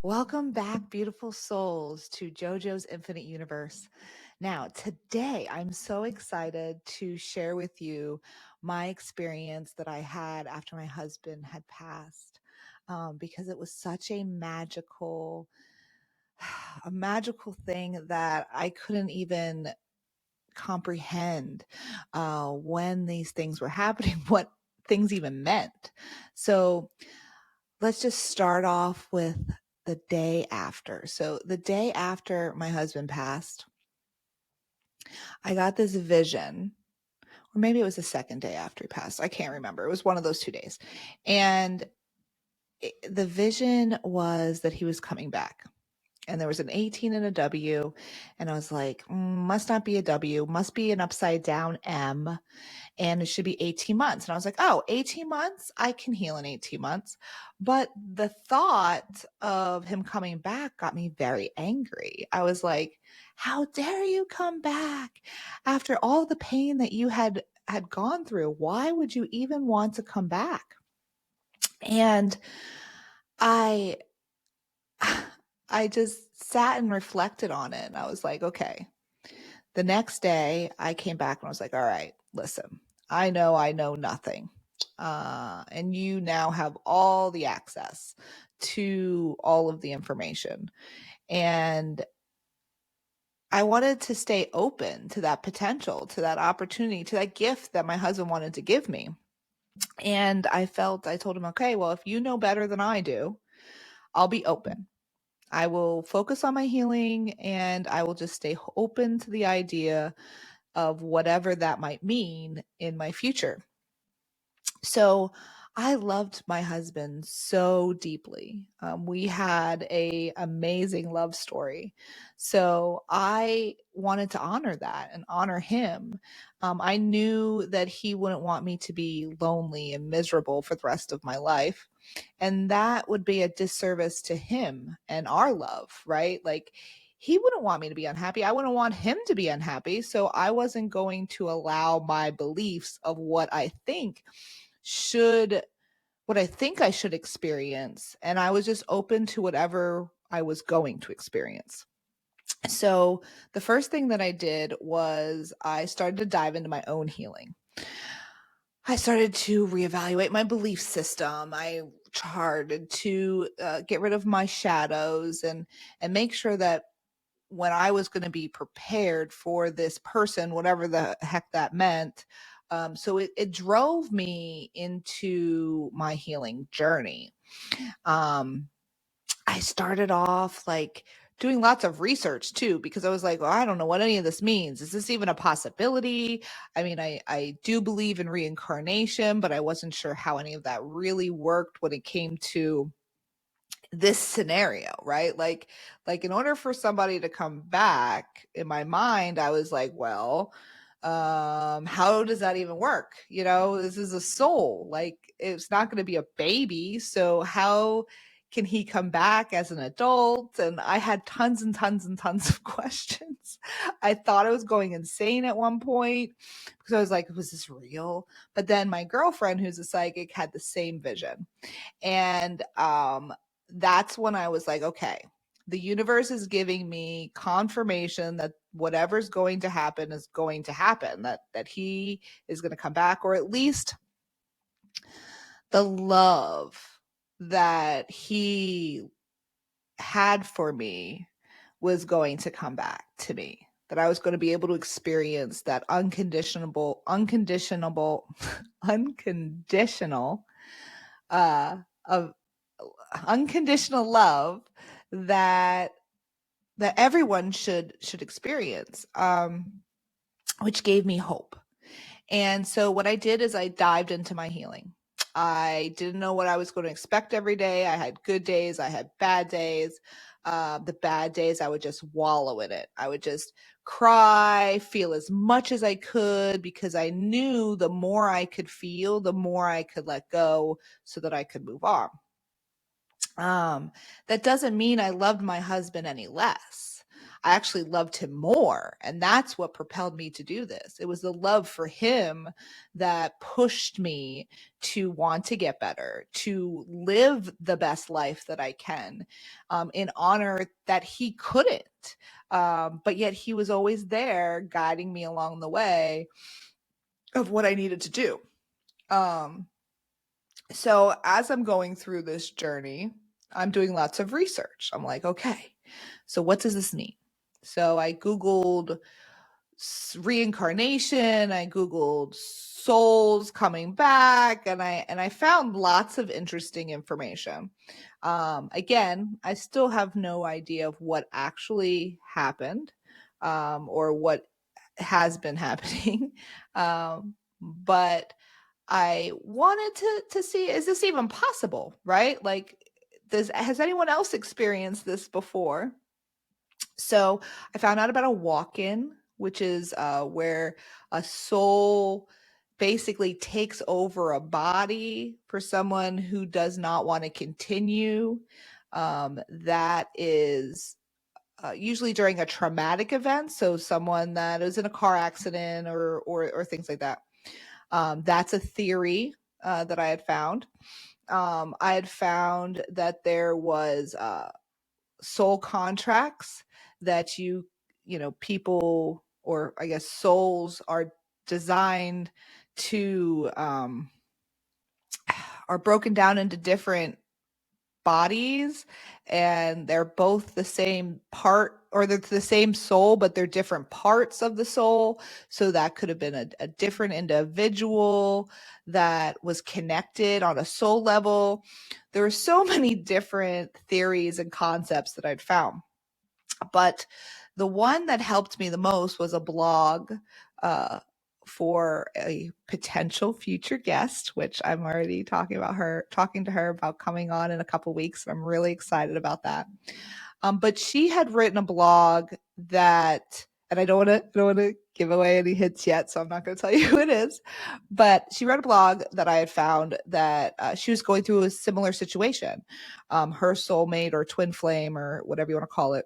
Welcome back, beautiful souls, to JoJo's Infinite Universe. Now, today I'm so excited to share with you my experience that I had after my husband had passed, because it was such a magical thing that I couldn't even comprehend when these things were happening, what things even meant. So let's just start off with the day after. So, the day after my husband passed, I got this vision, or maybe it was the second day after he passed. I can't remember. It was one of those 2 days. And the vision was that he was coming back. And there was an 18 and a W. And I was like, must not be a W, must be an upside down M. And it should be 18 months. And I was like, oh, 18 months? I can heal in 18 months. But the thought of him coming back got me very angry. I was like, how dare you come back after all the pain that you had gone through? Why would you even want to come back? And I I just sat and reflected on it. And I was like, okay. The next day I came back and I was like, all right, listen, I know nothing. And you now have all the access to all of the information. And I wanted to stay open to that potential, to that opportunity, to that gift that my husband wanted to give me. And I told him, okay, well, if you know better than I do, I'll be open. I will focus on my healing and I will just stay open to the idea of whatever that might mean in my future. So I loved my husband so deeply. We had a amazing love story. So I wanted to honor that and honor him. I knew that he wouldn't want me to be lonely and miserable for the rest of my life. And that would be a disservice to him and our love, right? Like, he wouldn't want me to be unhappy. I wouldn't want him to be unhappy. So I wasn't going to allow my beliefs of should what I think I should experience. And I was just open to whatever I was going to experience. So the first thing that I did was I started to dive into my own healing. I started to reevaluate my belief system. I started to get rid of my shadows and make sure that when I was going to be prepared for this person, whatever the heck that meant. So it drove me into my healing journey. Um, I started off like doing lots of research too, because I was like, well, I don't know what any of this means. Is this even a possibility? I mean, I do believe in reincarnation, but I wasn't sure how any of that really worked when it came to this scenario, right? Like in order for somebody to come back, in my mind I was like, well, how does that even work? This is a soul. Like, it's not going to be a baby, so how can he come back as an adult? And I had tons and tons and tons of questions. I thought I was going insane at one point because I was like, was this real? But then my girlfriend, who's a psychic, had the same vision. And that's when I was like, okay, the universe is giving me confirmation that whatever's going to happen is going to happen, that he is going to come back, or at least the love that he had for me was going to come back to me, that I was going to be able to experience that unconditional uh of unconditional love that everyone should experience, which gave me hope. And so what I did is I dived into my healing. I didn't know what I was going to expect every day. I had good days, I had bad days. The bad days, I would just wallow in it. I would just cry, feel as much as I could, because I knew the more I could feel, the more I could let go so that I could move on. That doesn't mean I loved my husband any less. I actually loved him more. And that's what propelled me to do this. It was the love for him that pushed me to want to get better, to live the best life that I can, in honor that he couldn't. But yet he was always there guiding me along the way of what I needed to do. So as I'm going through this journey, I'm doing lots of research. I'm like, okay, so what does this mean? So I Googled reincarnation, I Googled souls coming back, and I found lots of interesting information. Again, I still have no idea of what actually happened, or what has been happening. But I wanted to see, is this even possible, right? Like, has anyone else experienced this before? So I found out about a walk-in, which is where a soul basically takes over a body for someone who does not want to continue. That is usually during a traumatic event, so someone that is in a car accident or things like that. That's a theory that I had found. I had found that there was soul contracts that people, or I guess souls, are designed to are broken down into different bodies, and they're both the same part, or they're the same soul, but they're different parts of the soul. So that could have been a different individual that was connected on a soul level. There were so many different theories and concepts that I'd found. But the one that helped me the most was a blog for a potential future guest, which I'm already talking to her about coming on in a couple weeks. I'm really excited about that. But she had written a blog that, and I don't want to give away any hints yet, so I'm not going to tell you who it is. But she wrote a blog that I had found that she was going through a similar situation. Her soulmate or twin flame, or whatever you want to call it,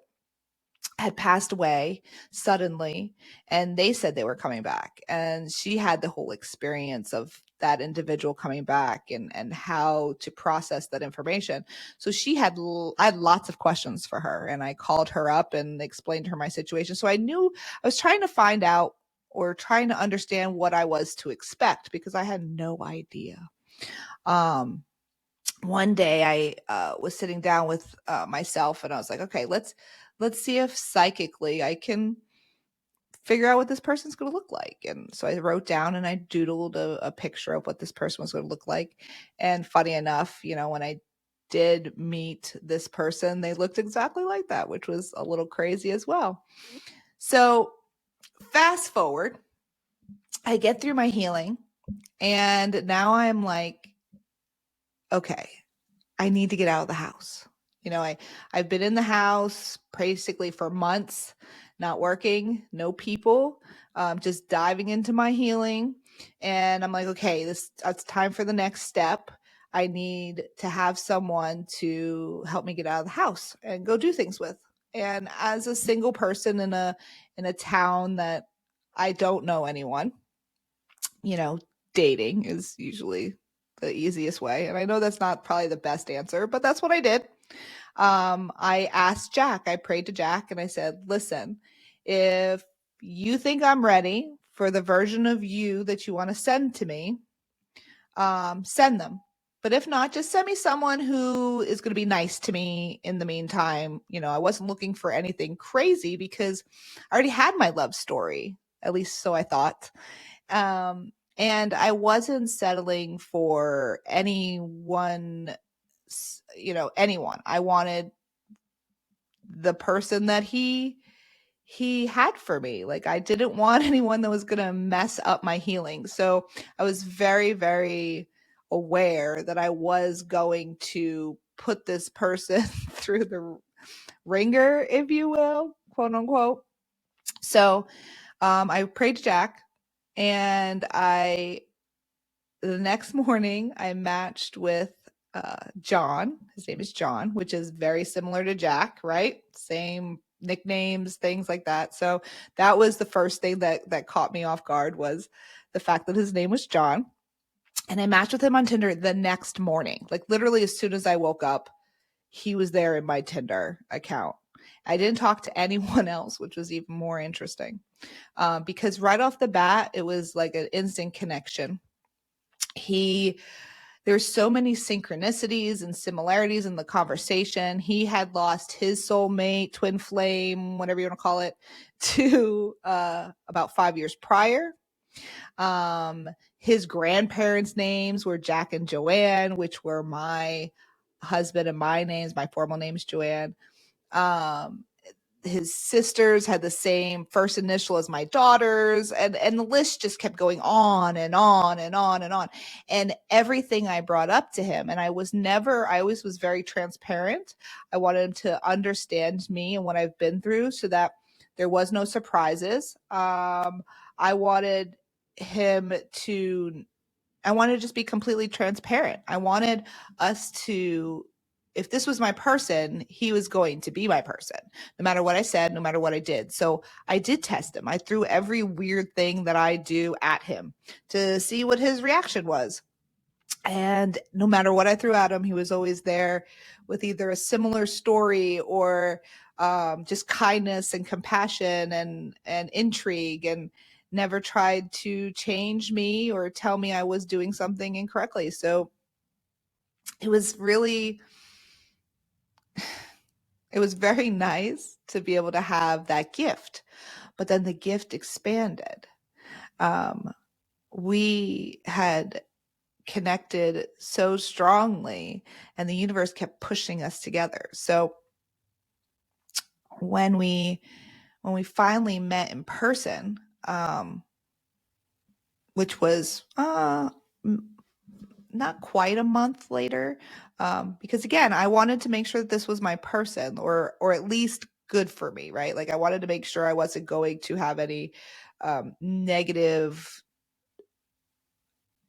had passed away suddenly, and they said they were coming back, and she had the whole experience of that individual coming back, and how to process that information. So I had lots of questions for her, and I called her up and explained to her my situation. So I knew I was trying to find out, or trying to understand what I was to expect, because I had no idea. One day I was sitting down with myself, and I was like, okay, let's see if psychically I can figure out what this person's going to look like. And so I wrote down and I doodled a picture of what this person was going to look like. And funny enough, when I did meet this person, they looked exactly like that, which was a little crazy as well. So fast forward, I get through my healing, and now I'm like, okay, I need to get out of the house. I've been in the house basically for months, not working, no people, just diving into my healing. And I'm like, okay, it's time for the next step. I need to have someone to help me get out of the house and go do things with. And as a single person in a town that I don't know anyone, dating is usually the easiest way. And I know that's not probably the best answer, but that's what I did. I asked Jack, I prayed to Jack, and I said, listen, if you think I'm ready for the version of you that you want to send to me, send them. But if not, just send me someone who is going to be nice to me in the meantime. I wasn't looking for anything crazy, because I already had my love story, at least so I thought. And I wasn't settling for anyone. I wanted the person that he had for me. Like, I didn't want anyone that was going to mess up my healing. So I was very, very aware that I was going to put this person through the ringer, if you will, quote unquote. So I prayed to Jack, and the next morning I matched with John. His name is John, which is very similar to Jack, right? Same nicknames, things like that. So that was the first thing that caught me off guard, was the fact that his name was John. And I matched with him on Tinder the next morning. Like literally as soon as I woke up, he was there in my Tinder account. I didn't talk to anyone else, which was even more interesting, because right off the bat, it was like an instant connection. There's so many synchronicities and similarities in the conversation. He had lost his soulmate, twin flame, whatever you want to call it, to about 5 years prior. His grandparents' names were Jack and Joanne, which were my husband and my names. My formal name is Joanne. His sisters had the same first initial as my daughters, and the list just kept going on and on and on and on. And everything I brought up to him, and I always was very transparent. I wanted him to understand me and what I've been through so that there was no surprises. I wanted to just be completely transparent. I wanted us to, if this was my person, he was going to be my person, no matter what I said, no matter what I did. So I did test him. I threw every weird thing that I do at him to see what his reaction was. And no matter what I threw at him, he was always there with either a similar story or just kindness and compassion and intrigue, and never tried to change me or tell me I was doing something incorrectly. So it was very nice to be able to have that gift. But then the gift expanded. We had connected so strongly, and the universe kept pushing us together. So when we finally met in person, which was not quite a month later, because again, I wanted to make sure that this was my person, or at least good for me, right? Like I wanted to make sure I wasn't going to have any negative,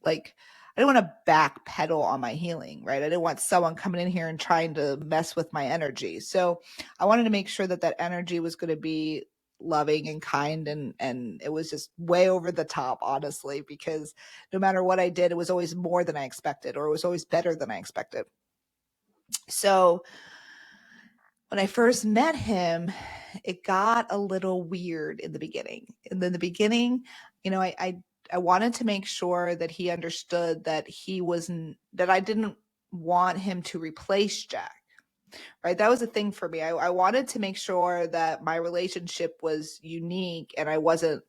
like I didn't want to backpedal on my healing, right? I didn't want someone coming in here and trying to mess with my energy. So I wanted to make sure that energy was going to be loving and kind, and it was just way over the top, honestly, because no matter what I did, it was always more than I expected, or it was always better than I expected. So when I first met him, it got a little weird in the beginning. And in the beginning, I wanted to make sure that he understood that that I didn't want him to replace Jack, right? That was a thing for me. I wanted to make sure that my relationship was unique, and I wasn't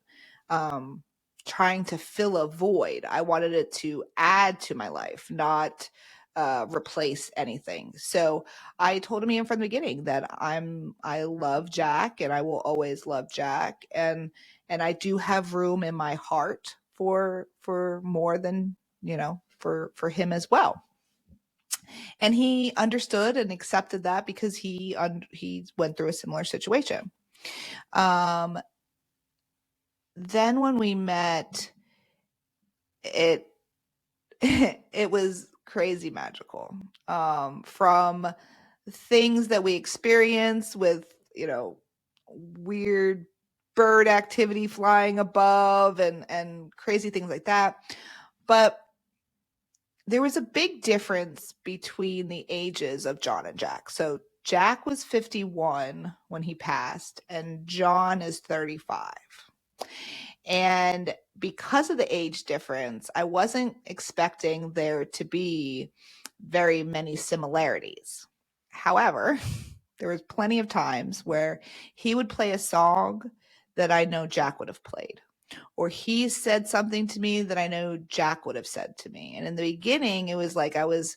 trying to fill a void. I wanted it to add to my life, not replace anything. So I told him from the beginning that I love Jack, and I will always love Jack, and I do have room in my heart for more than, for him as well. And he understood and accepted that because he went through a similar situation. Then when we met, it was crazy magical. From things that we experienced with, weird bird activity flying above and crazy things like that. But there was a big difference between the ages of John and Jack. So Jack was 51 when he passed, and John is 35. And because of the age difference, I wasn't expecting there to be very many similarities. However, there was plenty of times where he would play a song that I know Jack would have played, or he said something to me that I know Jack would have said to me. And in the beginning, it was like I was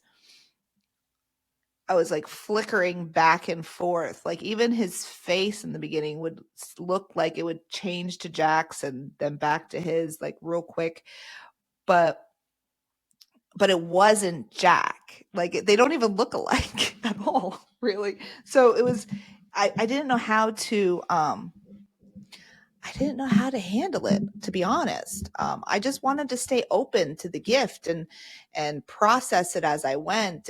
like flickering back and forth. Like even his face in the beginning would look like it would change to Jack's and then back to his, like real quick. But it wasn't Jack. Like they don't even look alike at all, really. So it was, I didn't know how to, handle it, to be honest. I just wanted to stay open to the gift and process it as I went.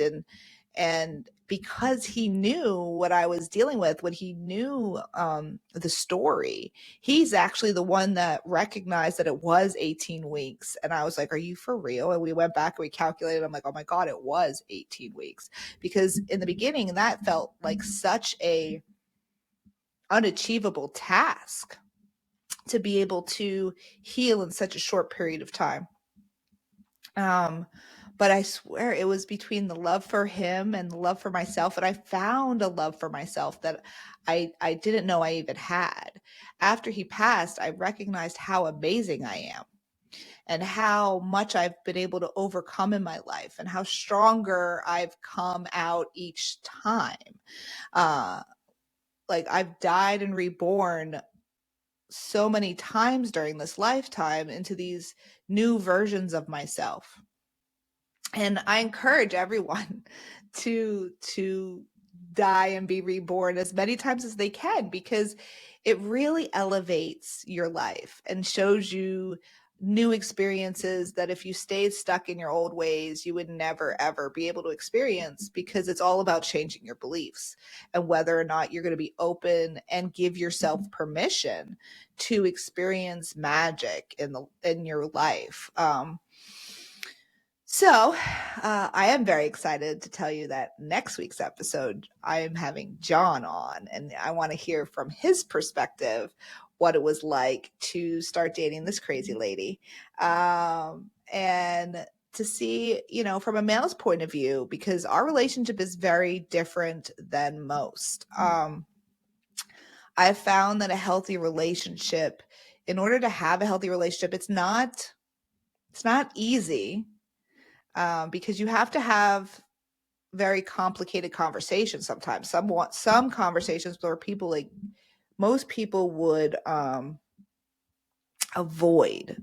And because he knew what I was dealing with, what he knew, the story. He's actually the one that recognized that it was 18 weeks. And I was like, are you for real? And we went back and we calculated. I'm like, oh my God, it was 18 weeks. Because in the beginning, that felt like such a unachievable task to be able to heal in such a short period of time. But I swear it was between the love for him and the love for myself. And I found a love for myself that I didn't know I even had. After he passed, I recognized how amazing I am and how much I've been able to overcome in my life and how stronger I've come out each time. Like I've died and reborn so many times during this lifetime into these new versions of myself. And I encourage everyone to die and be reborn as many times as they can, because it really elevates your life and shows you new experiences that if you stayed stuck in your old ways, you would never ever be able to experience, because it's all about changing your beliefs and whether or not you're going to be open and give yourself permission to experience magic in your life. So, I am very excited to tell you that next week's episode, I am having John on, and I want to hear from his perspective what it was like to start dating this crazy lady, and to see, from a male's point of view, because our relationship is very different than most. I've found that a healthy relationship, in order to have a healthy relationship, it's not easy. Because you have to have very complicated conversations sometimes. Some conversations where most people would avoid.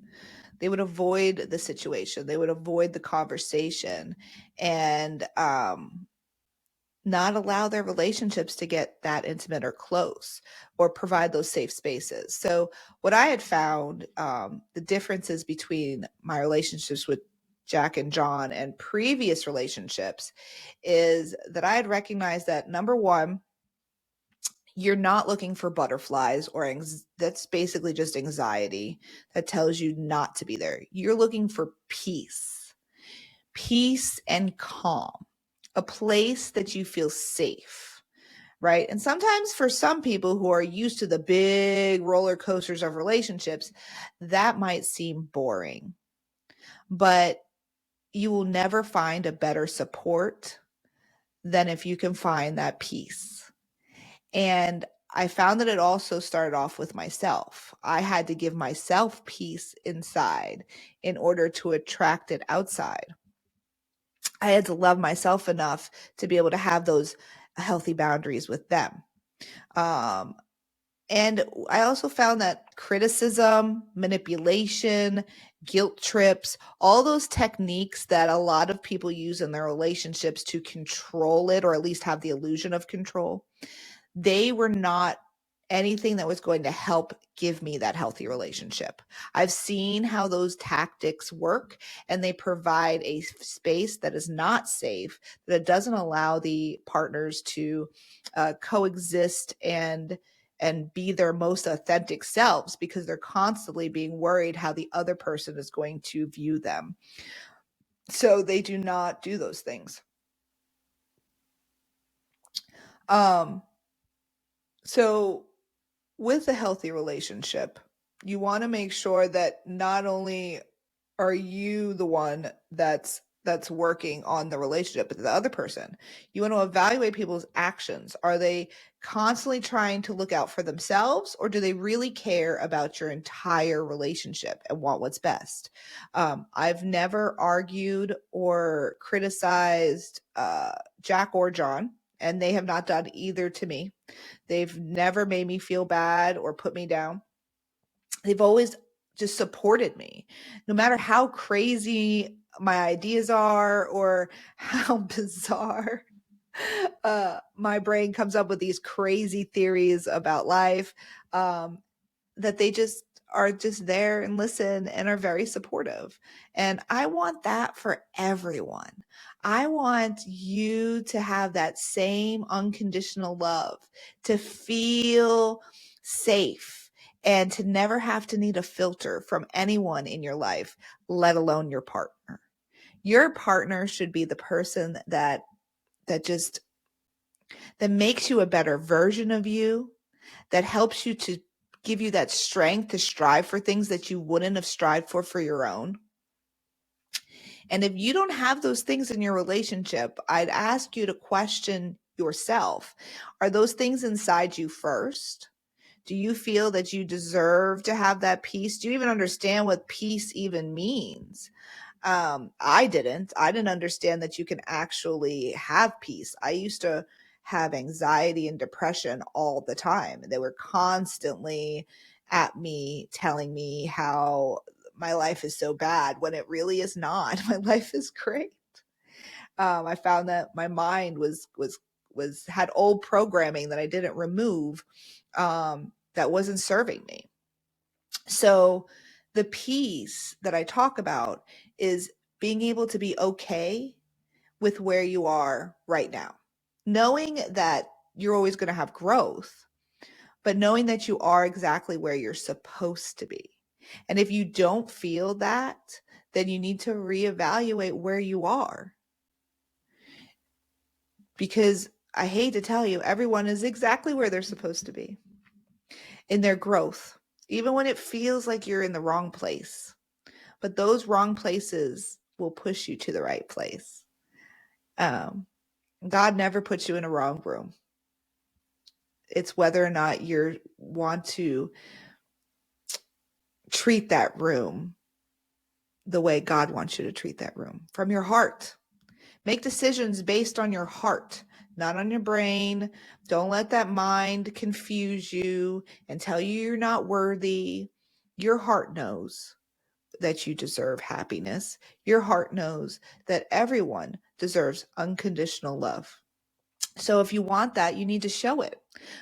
They would avoid the situation. They would avoid the conversation and not allow their relationships to get that intimate or close, or provide those safe spaces. So what I had found, the differences between my relationships with Jack and John and previous relationships, is that I had recognized that, number one, you're not looking for butterflies or that's basically just anxiety that tells you not to be there. You're looking for peace and calm, a place that you feel safe, right? And sometimes for some people who are used to the big roller coasters of relationships, that might seem boring, but you will never find a better support than if you can find that peace. And I found that it also started off with myself. I had to give myself peace inside in order to attract it outside. I had to love myself enough to be able to have those healthy boundaries with them. Um, and I also found that criticism, manipulation, guilt trips, all those techniques that a lot of people use in their relationships to control it, or at least have the illusion of control, they were not anything that was going to help give me that healthy relationship. I've seen how those tactics work, and they provide a space that is not safe, that it doesn't allow the partners to coexist and be their most authentic selves, because they're constantly being worried how the other person is going to view them. So they do not do those things. Um, so with a healthy relationship, you want to make sure that not only are you the one that's working on the relationship, but the other person. You want to evaluate people's actions. Are they constantly trying to look out for themselves, or do they really care about your entire relationship and want what's best? I've never argued or criticized Jack or John, and they have not done either to me. They've never made me feel bad or put me down. They've always just supported me, no matter how crazy my ideas are or how bizarre my brain comes up with these crazy theories about life, that they just are just there and listen and are very supportive. And I want that for everyone. I want you to have that same unconditional love, to feel safe, and to never have to need a filter from anyone in your life, let alone your partner. Your partner should be the person that just that makes you a better version of you, that helps you to give you that strength to strive for things that you wouldn't have strived for your own. And if you don't have those things in your relationship, I'd ask you to question yourself. Are those things inside you first? Do you feel that you deserve to have that peace? Do you even understand what peace even means? I didn't understand that you can actually have peace. I used to have anxiety and depression all the time. They were constantly at me telling me how my life is so bad when it really is not. My life is great. I found that my mind was had old programming that I didn't remove, that wasn't serving me. So the peace that I talk about is being able to be okay with where you are right now, knowing that you're always going to have growth, but knowing that you are exactly where you're supposed to be. And if you don't feel that, then you need to reevaluate where you are. Because I hate to tell you, everyone is exactly where they're supposed to be in their growth, even when it feels like you're in the wrong place. But those wrong places will push you to the right place. Um, God never puts you in a wrong room. It's whether or not you want to treat that room the way God wants you to treat that room, from your heart. Make decisions based on your heart, not on your brain. Don't let that mind confuse you and tell you you're not worthy. Your heart knows that you deserve happiness. Your heart knows that everyone deserves unconditional love. So if you want that, you need to show it,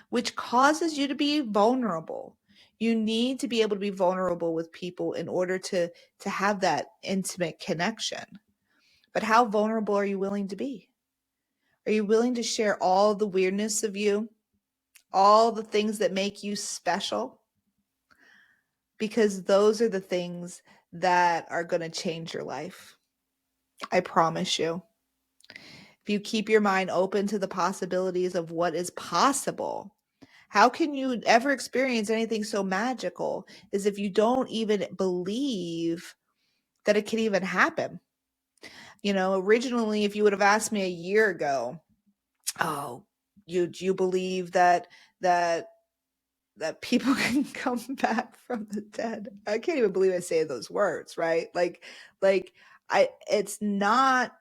which causes you to be vulnerable. You need to be able to be vulnerable with people in order to have that intimate connection. But how vulnerable are you willing to be? Are you willing to share all the weirdness of you, all the things that make you special? Because those are the things that are going to change your life. I promise you. If you keep your mind open to the possibilities of what is possible, how can you ever experience anything so magical is if you don't even believe that it can even happen? You know, originally, if you would have asked me a year ago, oh, you believe that that people can come back from the dead? I can't even believe I say those words, right? Like it's not,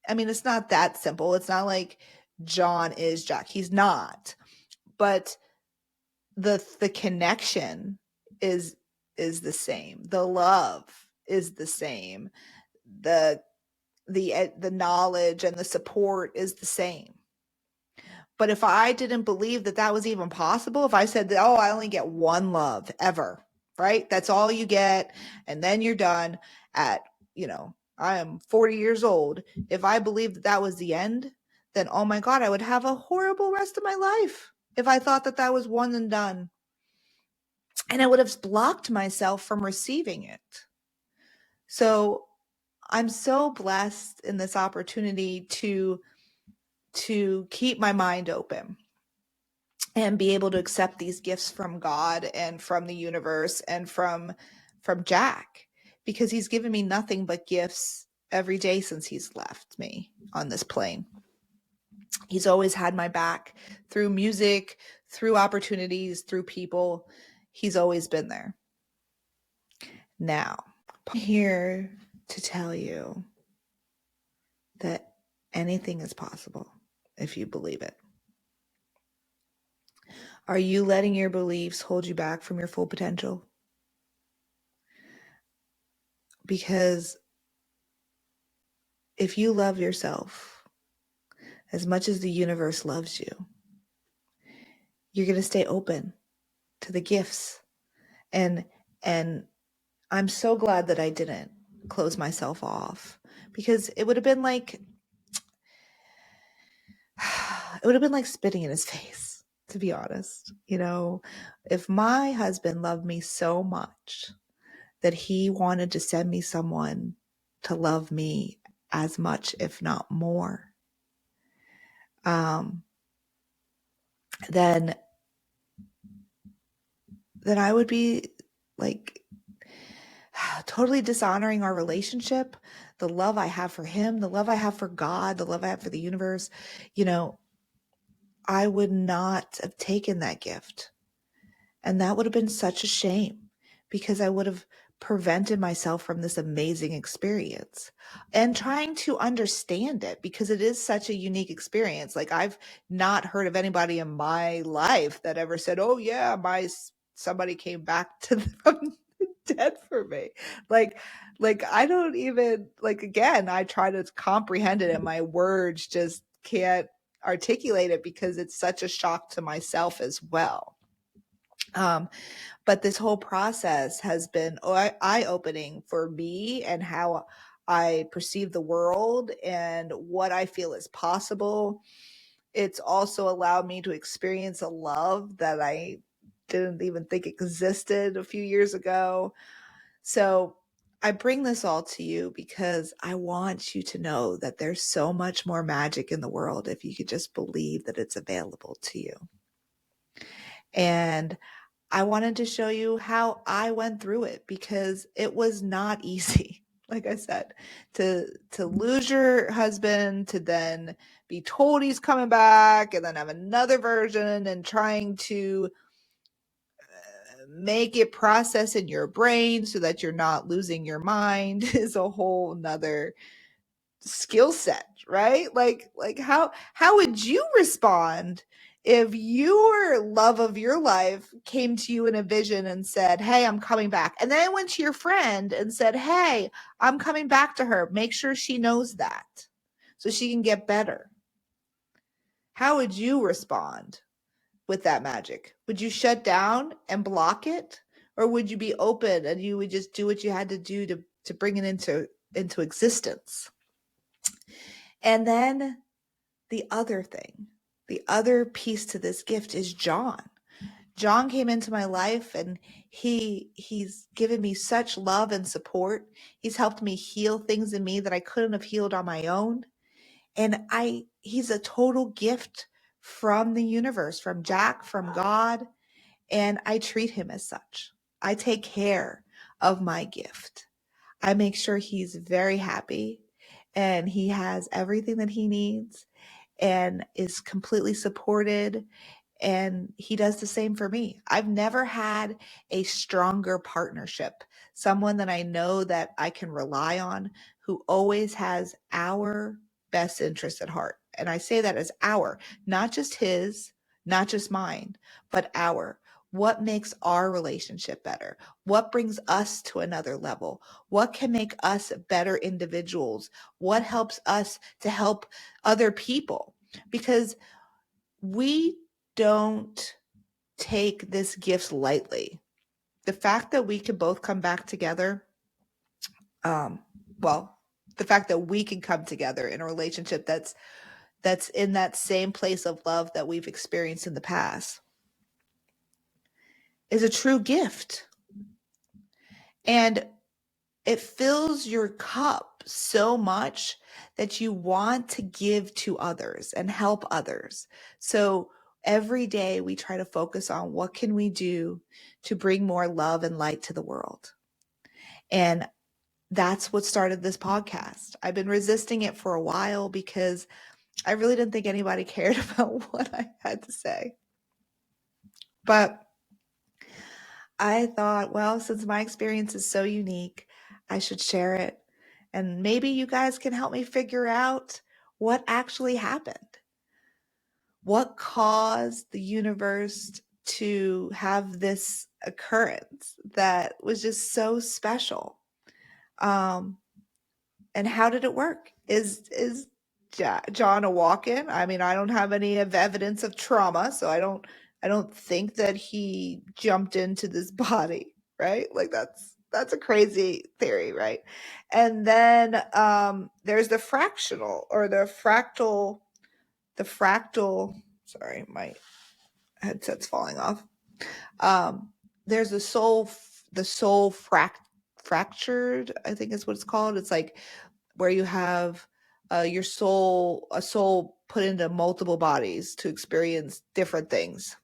I mean, it's not that simple. It's not like John is Jack. He's not. But the connection is the same. The love is the same. The the knowledge and the support is the same. But if I didn't believe that that was even possible, if I said that, oh, I only get one love ever, right? That's all you get. And then you're done at, I am 40 years old. If I believed that that was the end, then, oh my God, I would have a horrible rest of my life if I thought that that was one and done. And I would have blocked myself from receiving it. So I'm so blessed in this opportunity to keep my mind open and be able to accept these gifts from God and from the universe and from Jack, because he's given me nothing but gifts every day since he's left me on this plane. He's always had my back through music, through opportunities, through people. He's always been there. Now, I'm here to tell you that anything is possible if you believe it. Are you letting your beliefs hold you back from your full potential? Because if you love yourself as much as the universe loves you, you're going to stay open to the gifts and And I'm so glad that I didn't close myself off, because it would have been like it would have been like spitting in his face, to be honest. If my husband loved me so much that he wanted to send me someone to love me as much, if not more, um, then I would be like totally dishonoring our relationship, the love I have for him, the love I have for God, the love I have for the universe. I would not have taken that gift. And that would have been such a shame, because I would have prevented myself from this amazing experience and trying to understand it, because it is such a unique experience. Like, I've not heard of anybody in my life that ever said, "Oh yeah, somebody came back from the dead for me." Like, I don't even, like, again, I try to comprehend it and my words just can't articulate it, because it's such a shock to myself as well. But this whole process has been eye-opening for me, and how I perceive the world and what I feel is possible. It's also allowed me to experience a love that I didn't even think existed a few years ago. So I bring this all to you because I want you to know that there's so much more magic in the world if you could just believe that it's available to you. And I wanted to show you how I went through it, because it was not easy. Like I said, to lose your husband, to then be told he's coming back, and then have another version, and trying to make it process in your brain so that you're not losing your mind is a whole nother skill set, right? Like how would you respond if your love of your life came to you in a vision and said, "Hey, I'm coming back," and then went to your friend and said, "Hey, I'm coming back to her, make sure she knows that so she can get better"? How would you respond with that magic? Would you shut down and block it, or would you be open and you would just do what you had to do to bring it into existence? And then the other thing, the other piece to this gift is John. John came into my life, and he's given me such love and support. He's helped me heal things in me that I couldn't have healed on my own. And he's a total gift from the universe, from Jack, from God, and I treat him as such. I take care of my gift. I make sure he's very happy and he has everything that he needs and is completely supported, and he does the same for me. I've never had a stronger partnership, someone that I know that I can rely on, who always has our best interest at heart. And I say that as our, not just his, not just mine, but our. What makes our relationship better? What brings us to another level? What can make us better individuals? What helps us to help other people? Because we don't take this gift lightly. The fact that we can both come back together, um, well, the fact that we can come together in a relationship that's in that same place of love that we've experienced in the past is a true gift. And it fills your cup so much that you want to give to others and help others. So every day we try to focus on what can we do to bring more love and light to the world. And that's what started this podcast. I've been resisting it for a while because I really didn't think anybody cared about what I had to say. But I thought, well, since my experience is so unique, I should share it. And maybe you guys can help me figure out what actually happened. What caused the universe to have this occurrence that was just so special? And how did it work? Is John a walk-in? I mean, I don't have any evidence of trauma, so I don't think that he jumped into this body. right? Like that's a crazy theory, right? And then there's the fractional or the fractal, sorry, my headset's falling off. There's the soul fractured, I think is what it's called. It's like where you have a soul put into multiple bodies to experience different things.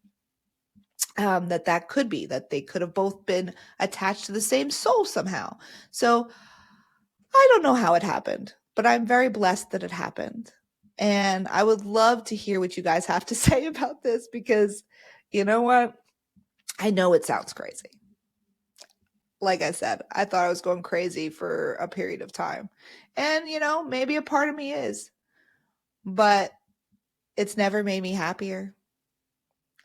That could be that they could have both been attached to the same soul somehow. So I don't know how it happened, but I'm very blessed that it happened. And I would love to hear what you guys have to say about this because you know what? I know it sounds crazy. Like I said, I thought I was going crazy for a period of time. And, maybe a part of me is, but it's never made me happier.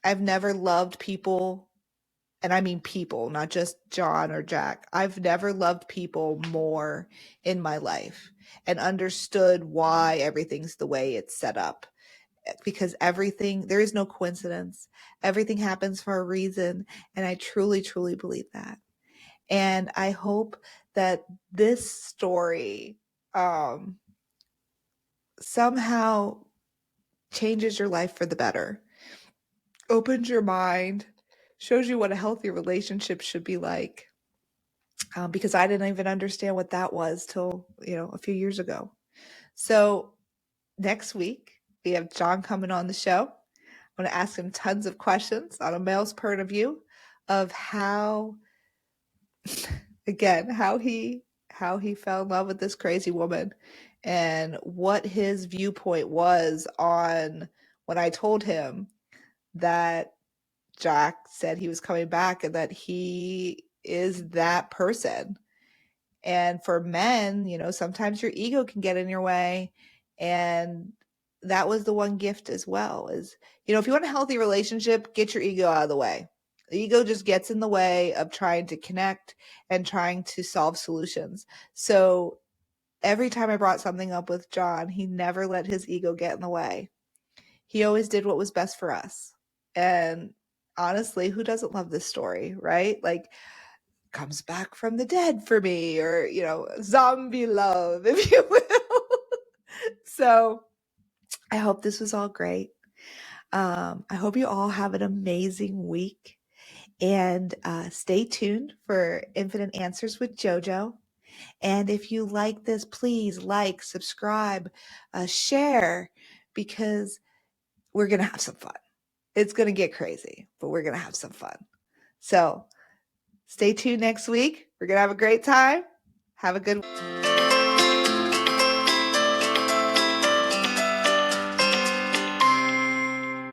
I've never loved people, and I mean people, not just John or Jack. I've never loved people more in my life and understood why everything's the way it's set up. Because there is no coincidence. Everything happens for a reason. And I truly, truly believe that. And I hope that this story somehow changes your life for the better, opens your mind, shows you what a healthy relationship should be like. Because I didn't even understand what that was till, a few years ago. So next week, we have John coming on the show. I'm going to ask him tons of questions on a male's point of view of how, again, how he fell in love with this crazy woman and what his viewpoint was on when I told him that Jack said he was coming back and that he is that person. And for men, sometimes your ego can get in your way. And that was the one gift as well is, if you want a healthy relationship, get your ego out of the way. The ego just gets in the way of trying to connect and trying to solve solutions. So every time I brought something up with John, he never let his ego get in the way. He always did what was best for us. And honestly, who doesn't love this story, right? Like, comes back from the dead for me, or, zombie love, if you will. So I hope this was all great. I hope you all have an amazing week. And stay tuned for Infinite Answers with JoJo. And if you like this, please like, subscribe, share, because we're going to have some fun. It's going to get crazy, but we're going to have some fun. So stay tuned next week. We're going to have a great time. Have a good week.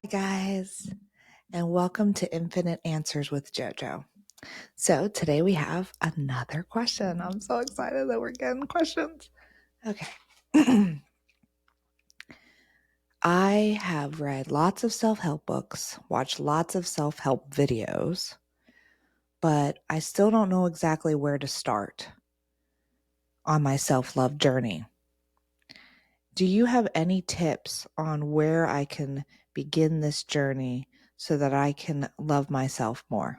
Hi, guys, and welcome to Infinite Answers with JoJo. So today we have another question. I'm so excited that we're getting questions. Okay. I have read lots of self-help books, watched lots of self-help videos, but I still don't know exactly where to start on my self-love journey. Do you have any tips on where I can begin this journey so that I can love myself more?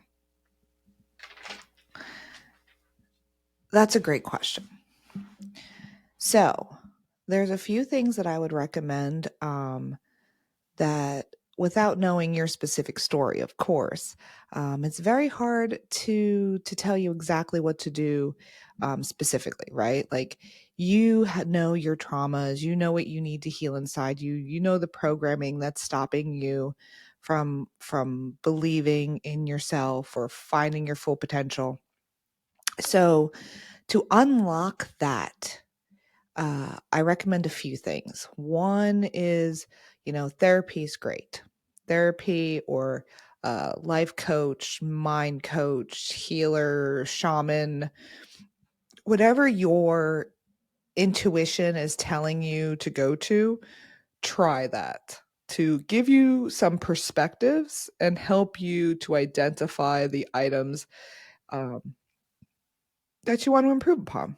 That's a great question. So there's a few things that I would recommend that, without knowing your specific story, of course, it's very hard to tell you exactly what to do specifically, right? Like, you know your traumas, you know what you need to heal inside you, you know the programming that's stopping you from believing in yourself or finding your full potential. So to unlock that, I recommend a few things. One is, therapy is great. Therapy or life coach, mind coach, healer, shaman, whatever your intuition is telling you to go to, try that to give you some perspectives and help you to identify the items that you want to improve upon.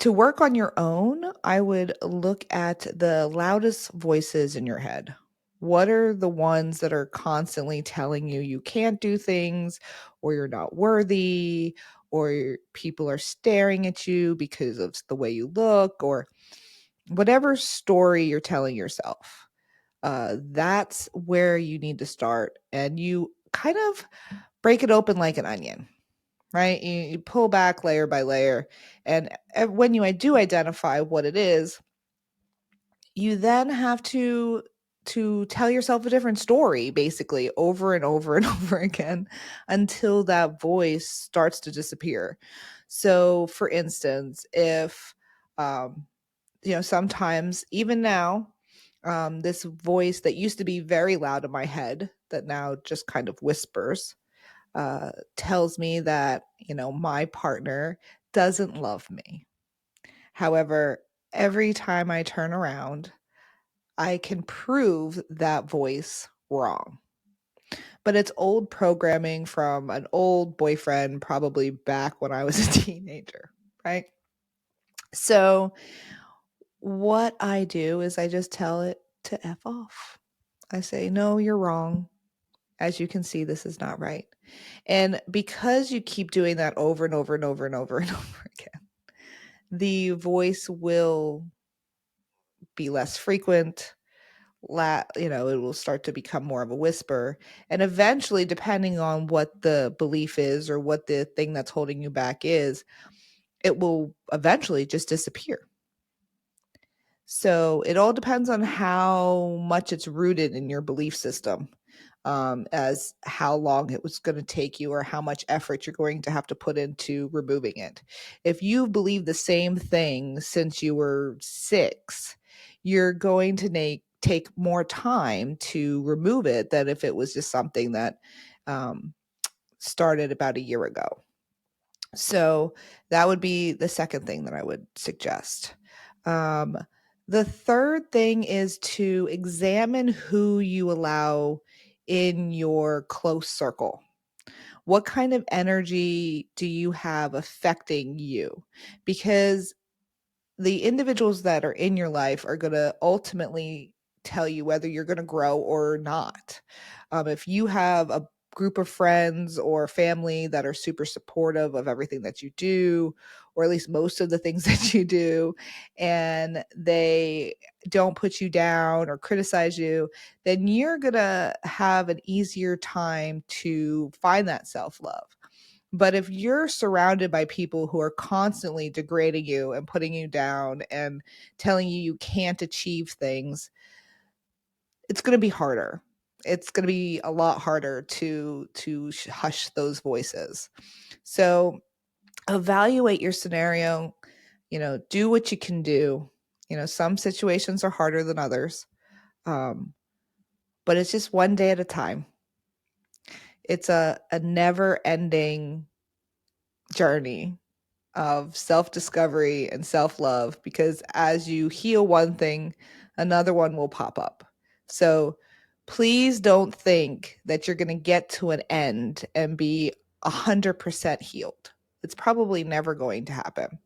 To work on your own, I would look at the loudest voices in your head. What are the ones that are constantly telling you you can't do things, or you're not worthy, or people are staring at you because of the way you look, or whatever story you're telling yourself? That's where you need to start. And you kind of break it open like an onion, right? You pull back layer by layer. And when you do identify what it is, you then have to tell yourself a different story, basically, over and over and over again, until that voice starts to disappear. So for instance, if um sometimes, even now, this voice that used to be very loud in my head, that now just kind of whispers, tells me that, my partner doesn't love me. However, every time I turn around, I can prove that voice wrong. But it's old programming from an old boyfriend, probably back when I was a teenager, right? So what I do is I just tell it to F off. I say, no, you're wrong. As you can see, this is not right. And because you keep doing that over and over and over and over and over again, the voice will be less frequent. It will start to become more of a whisper. And eventually, depending on what the belief is or what the thing that's holding you back is, it will eventually just disappear. So it all depends on how much it's rooted in your belief system, as how long it was going to take you or how much effort you're going to have to put into removing it. If you believe the same thing since you were 6, you're going to take more time to remove it than if it was just something that um, started about a year ago. So that would be the second thing that I would suggest. Um, the third thing is to examine who you allow in your close circle. What kind of energy do you have affecting you? Because the individuals that are in your life are going to ultimately tell you whether you're going to grow or not. If you have a group of friends or family that are super supportive of everything that you do, or at least most of the things that you do, and they don't put you down or criticize you, then you're going to have an easier time to find that self love. But if you're surrounded by people who are constantly degrading you and putting you down and telling you you can't achieve things, it's going to be harder. It's going to be a lot harder to hush those voices. So evaluate your scenario, do what you can do. Some situations are harder than others. But it's just one day at a time. It's a never ending journey of self discovery and self love, because as you heal one thing, another one will pop up. So please don't think that you're going to get to an end and be 100% healed. It's probably never going to happen.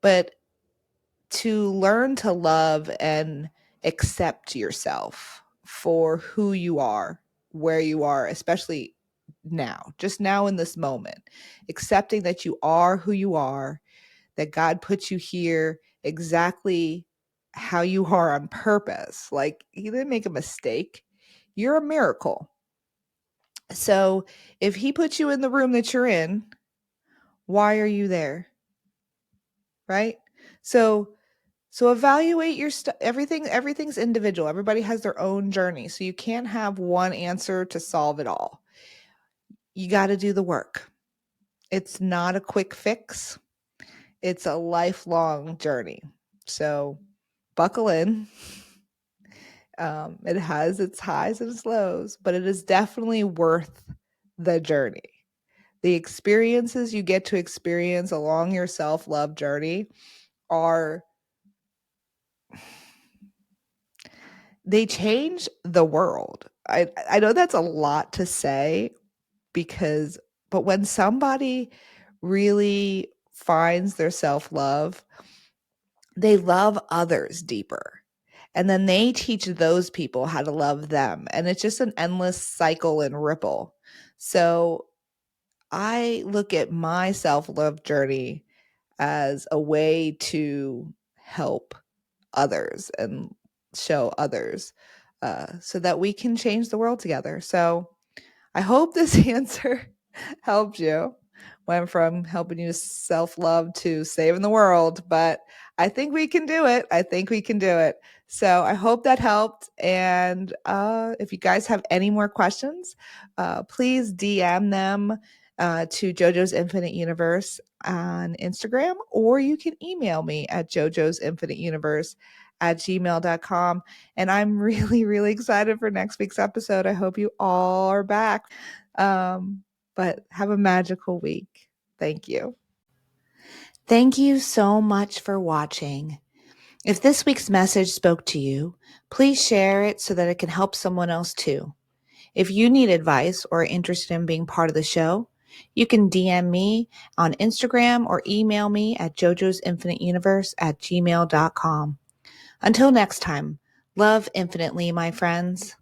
But to learn to love and accept yourself for who you are, where you are, especially now, just now in this moment, accepting that you are who you are, that God put you here exactly how you are on purpose. Like, He didn't make a mistake. You're a miracle. So if He put you in the room that you're in, why are you there? Right? So evaluate your stuff. Everything's individual. Everybody has their own journey. So you can't have one answer to solve it all. You got to do the work. It's not a quick fix. It's a lifelong journey. So buckle in. It has its highs and its lows, but it is definitely worth the journey. The experiences you get to experience along your self-love journey are, they change the world. I know that's a lot to say, but when somebody really finds their self-love, they love others deeper. And then they teach those people how to love them. And it's just an endless cycle and ripple. So I look at my self love journey as a way to help others and show others so that we can change the world together. So I hope this answer helped you. Went from helping you self love to saving the world, but I think we can do it. I think we can do it. So I hope that helped. And if you guys have any more questions, please DM them to JoJo's Infinite Universe on Instagram, or you can email me at JoJo's Infinite Universe at gmail.com. And I'm really, really excited for next week's episode. I hope you all are back. But have a magical week. Thank you. Thank you so much for watching. If this week's message spoke to you, please share it so that it can help someone else too. If you need advice or are interested in being part of the show, you can DM me on Instagram or email me at jojo'sinfiniteuniverse at gmail.com. Until next time, love infinitely, my friends.